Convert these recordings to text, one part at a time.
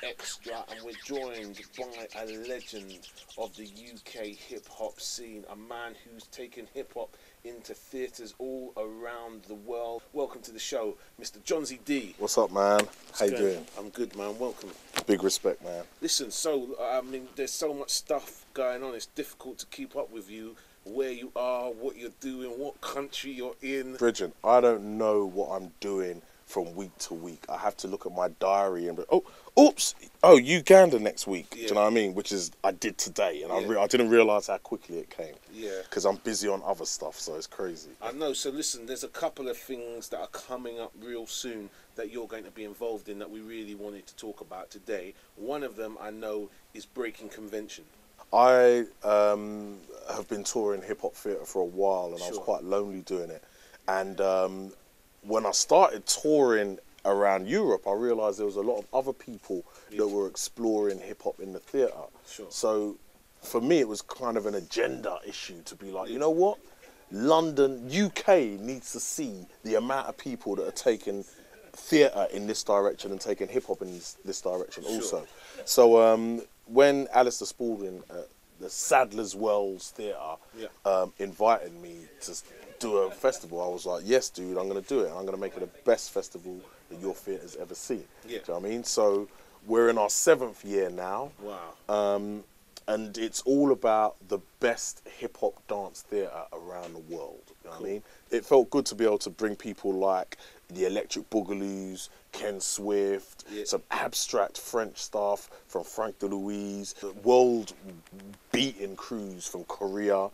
Extra, and we're joined by a legend of the UK hip-hop scene, a man who's taken hip-hop into theatres all around the world. Welcome to the show, Mr. Jonzi D. What's up, man? How you doing? I'm good, man. Welcome. Big respect, man. Listen, so, there's so much stuff going on, it's difficult to keep up with you, where you are, what you're doing, what country you're in. Bridget, I don't know what I'm doing from week to week. I have to look at my diary and be, Uganda next week. Yeah. Do you know what I mean? Which is, I did today, and I didn't realise how quickly it came. Yeah. Because I'm busy on other stuff, so it's crazy. I know. So listen, there's a couple of things that are coming up real soon that you're going to be involved in that we really wanted to talk about today. One of them I know is Breakin Convention. I have been touring hip-hop theatre for a while, and I was quite lonely doing it. And when I started touring around Europe, I realised there was a lot of other people that were exploring hip-hop in the theatre. Sure. So for me, it was kind of an agenda issue to be like, you know what? London, UK needs to see the amount of people that are taking theatre in this direction and taking hip-hop in this direction also. So when Alistair Spalding at the Sadler's Wells Theatre invited me to do a festival, I was like, yes, dude, I'm going to do it. I'm going to make it the best festival that your theatre's ever seen. Yeah. Do you know what I mean? So we're in our 7th year now. Wow. And it's all about the best hip-hop dance theatre around the world. You know what I mean? It felt good to be able to bring people like the Electric Boogaloos, Ken Swift, some abstract French stuff from Frank DeLuise, the world-beating crews from Korea,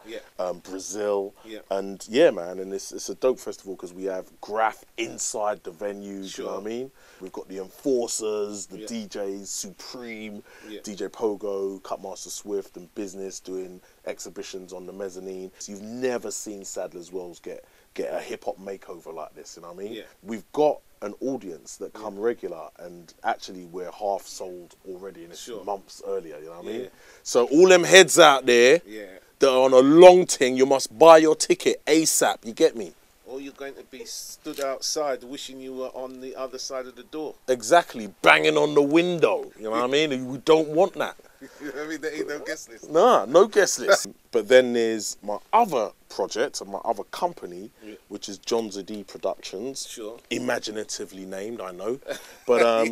Brazil, and man, and it's a dope festival because we have Graph inside the venue, you know what I mean? We've got the Enforcers, the DJs, Supreme, DJ Pogo, Cutmaster Swift, and Business doing exhibitions on the mezzanine. So you've never seen Sadler's Wells get a hip-hop makeover like this, you know what I mean? Yeah. We've got an audience that come regular, and actually we're half sold already, and it's months earlier, you know what I mean? So all them heads out there that are on a long thing, you must buy your ticket ASAP, you get me? Or you're going to be stood outside wishing you were on the other side of the door. Exactly, banging on the window, you know what I mean? We don't want that. I mean, there ain't no guest list. Nah, no guest list. But then there's my other project and my other company, which is Jonzi D Productions. Sure. Imaginatively named, I know. But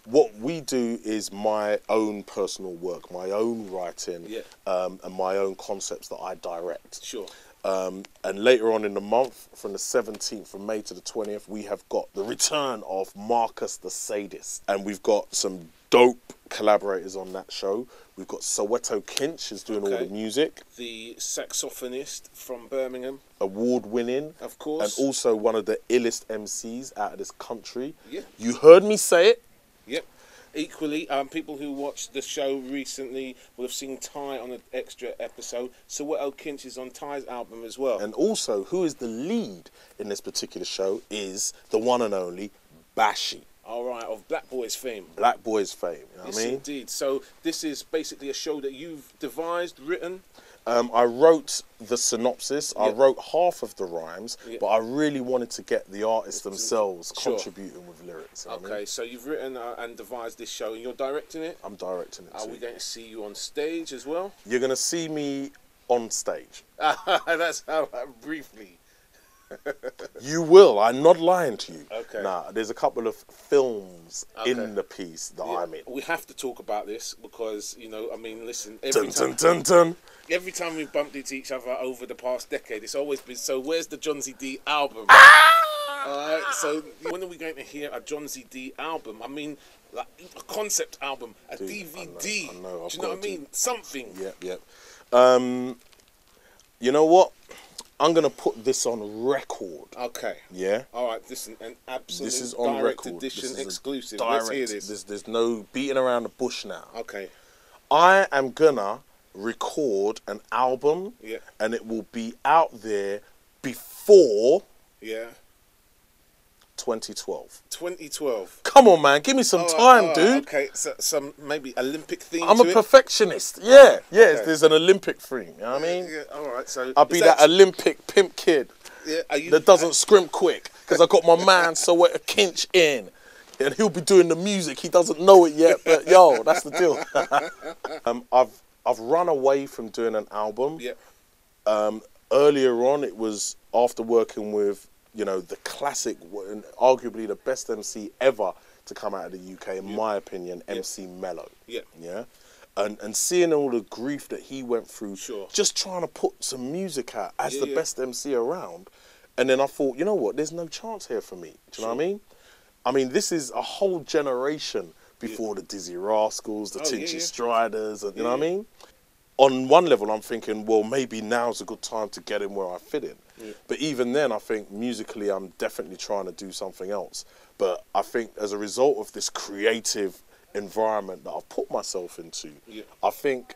what we do is my own personal work, my own writing, and my own concepts that I direct. Sure. And later on in the month, from the 17th of May to the 20th, we have got the return of Marcus the Sadist. And we've got some dope collaborators on that show. We've got Soweto Kinch is doing all the music. The saxophonist from Birmingham. Award-winning. Of course. And also one of the illest MCs out of this country. Yeah. You heard me say it. Yep. Equally, people who watched the show recently will have seen Ty on an extra episode. Soweto Kinch is on Ty's album as well. And also, who is the lead in this particular show is the one and only Bashi. All right, of Black Boys fame. Black Boys fame, you know what I mean? Indeed. So this is basically a show that you've devised, written? I wrote the synopsis, I wrote half of the rhymes, but I really wanted to get the artists themselves contributing with lyrics. Okay, so you've written and devised this show, and you're directing it? I'm directing it too. Are we going to see you on stage as well? You're going to see me on stage. That's how briefly. You will. I'm not lying to you. Okay. Nah, there's a couple of films in the piece that I'm in. We have to talk about this because, you know, I mean, listen, every time we've bumped into each other over the past decade, it's always been, so where's the Jonzi D album? Alright, so when are we going to hear a Jonzi D album? I mean, like a concept album, a DVD. I know. Do you know what I mean? Something. Yep. You know what? I'm going to put this on record. Okay. Yeah? All right, listen, an absolute this is on direct record. edition this is exclusive. Direct, Let's hear this. There's no beating around the bush now. Okay. I am going to record an album, and it will be out there before 2012. 2012. Come on, man. Give me some time, dude. Okay, so some maybe Olympic theme I'm to a perfectionist. Yeah. There's an Olympic theme. You know what I mean? Yeah, all right. So I'll be that Olympic pimp kid that doesn't scrimp quick because I got my man Soweto Kinch in. and he'll be doing the music. He doesn't know it yet, but yo, that's the deal. I've run away from doing an album. Yeah. Earlier on, it was after working with, you know, the classic, and arguably the best MC ever to come out of the UK, in my opinion, MC Mello. Yeah. Yeah. And seeing all the grief that he went through, Sure. just trying to put some music out as the best MC around. And then I thought, you know what, there's no chance here for me. Do you know what I mean? I mean, this is a whole generation before the Dizzy Rascals, the Tinchy Striders, and you know what I mean? On one level, I'm thinking, well, maybe now's a good time to get in where I fit in. Yeah. But even then, I think musically, I'm definitely trying to do something else. But I think as a result of this creative environment that I've put myself into, I think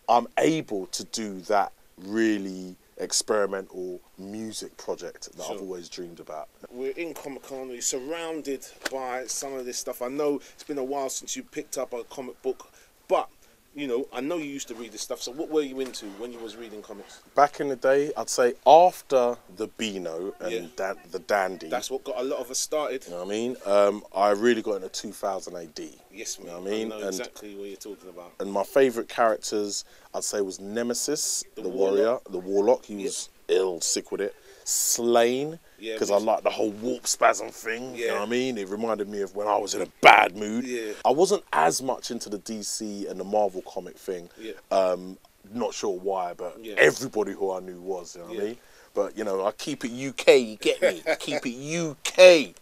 I'm able to do that really experimental music project that I've always dreamed about. We're in Comicana, you're surrounded by some of this stuff. I know it's been a while since you picked up a comic book, but you know, I know you used to read this stuff, so what were you into when you was reading comics? Back in the day, I'd say after the Beano and the Dandy. That's what got a lot of us started. You know what I mean? I really got into 2000 AD. Yes, man. You know what I mean? I know exactly what you're talking about. And my favourite characters, I'd say, was Nemesis, the warrior, the warlock. He was sick with it. Slain, because I like the whole warp spasm thing, you know what I mean? It reminded me of when I was in a bad mood. I wasn't as much into the DC and the Marvel comic thing. Not sure why, but everybody who I knew was, you know what I mean? But, you know, I keep it UK, you get me? Keep it UK.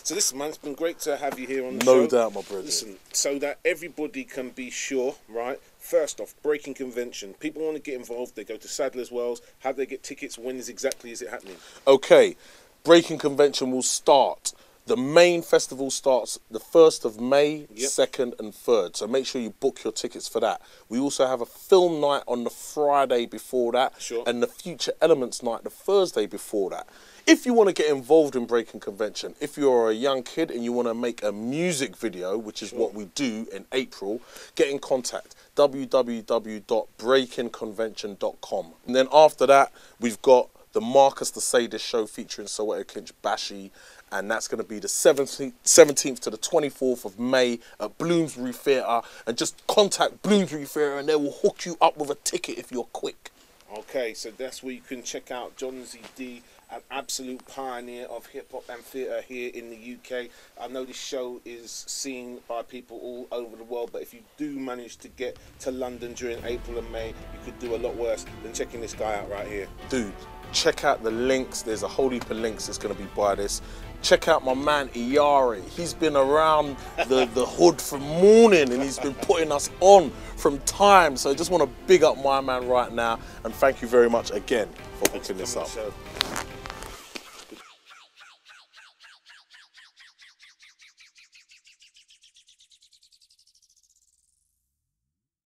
So listen, man, it's been great to have you here on the show. No doubt, my brother. Listen, so that everybody can be sure, right? First off, Breakin Convention. People want to get involved. They go to Sadler's Wells. How do they get tickets? When exactly is it happening? Okay, Breakin Convention will start. The main festival starts the 1st of May, 2nd and 3rd. So make sure you book your tickets for that. We also have a film night on the Friday before that. And the Future Elements night the Thursday before that. If you want to get involved in Breakin Convention, if you're a young kid and you want to make a music video, which is what we do in April, get in contact. www.breakinconvention.com. And then after that, we've got the Marcus the Sadist show featuring Soweto Kinch Bashi, and that's going to be the 17th to the 24th of May at Bloomsbury Theatre. And just contact Bloomsbury Theatre and they will hook you up with a ticket if you're quick. Okay, so that's where you can check out Jonzi D, an absolute pioneer of hip-hop and theatre here in the UK. I know this show is seen by people all over the world, but if you do manage to get to London during April and May, you could do a lot worse than checking this guy out right here. Dude, check out the links. There's a whole heap of links that's going to be by this. Check out my man Iyare. He's been around the hood from morning and he's been putting us on from time. So I just want to big up my man right now and thank you very much again for hooking this up.